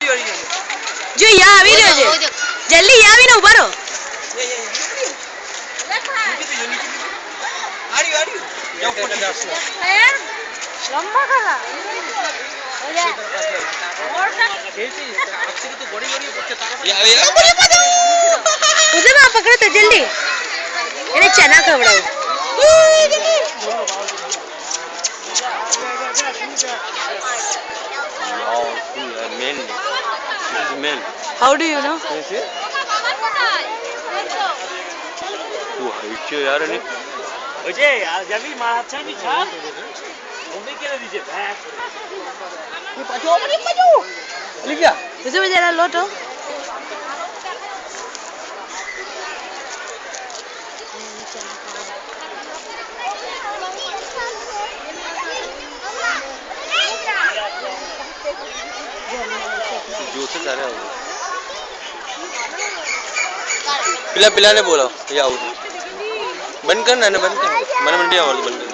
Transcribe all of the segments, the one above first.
જો યા આવી રહ્યો છે જલ્દી યા આવીને ઉભા રહો લંબા કરા उसे वहाँ पकड़ो तो जल्दी इन्हें चना खवड़ाओ How do you know? यार नहीं अजय जब भी मार अच्छा भी था उन्हें क्या दीजिए ये पचो ले क्या उसे में जरा लोटो जो से जा रहा है पिला पिला ने बोला या आओ बंद करना ना बंद कर मन मंडी और बंद कर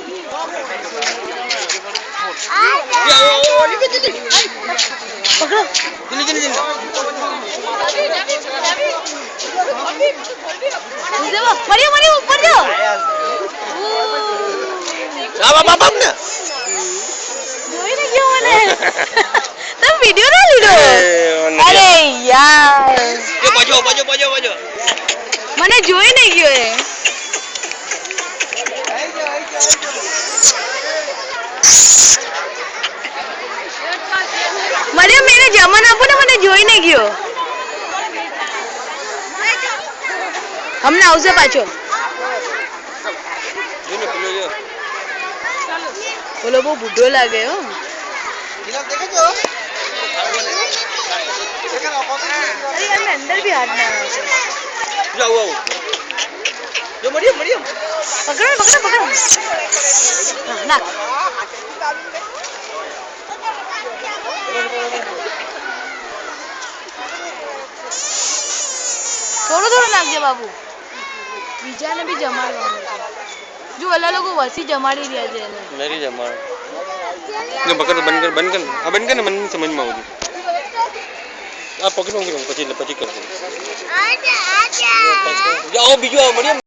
या ओ पकड़ो जल्दी जल्दी जल्दी उसे वो मरियो मरियो ऊपर जाओ अब ना જોઈ ને ક્યો મને તમે વિડિયો ના લીધો અરે યાર એ બાજો બાજો બાજો બાજો મને જોઈ નહીં ગયો એ મરિયમ મેરે જમન આપો ને મને જોઈ નહીં ગયો હમણાં આવશે પાછો જોને પેલો જો બોલો બહુ બુઢો લાગે હો अरे यार मैं अंदर भी हाथ ना जाओ आओ जो मरियम मरियम पकड़ो पकड़ो पकड़ो हाँ ना थोड़ा थोड़ा नाख दे बाबू बीजा ने भी जमाड़વાનું છે जो वाला लोग वसी जमाड़ी રહ્યા છે એને मेरी जमा ने पकड़ बंद कर हां बंद कर मन समझ में आउगी आप पकड़ो पची कर दो आजा आजा जाओ बीजो मरियम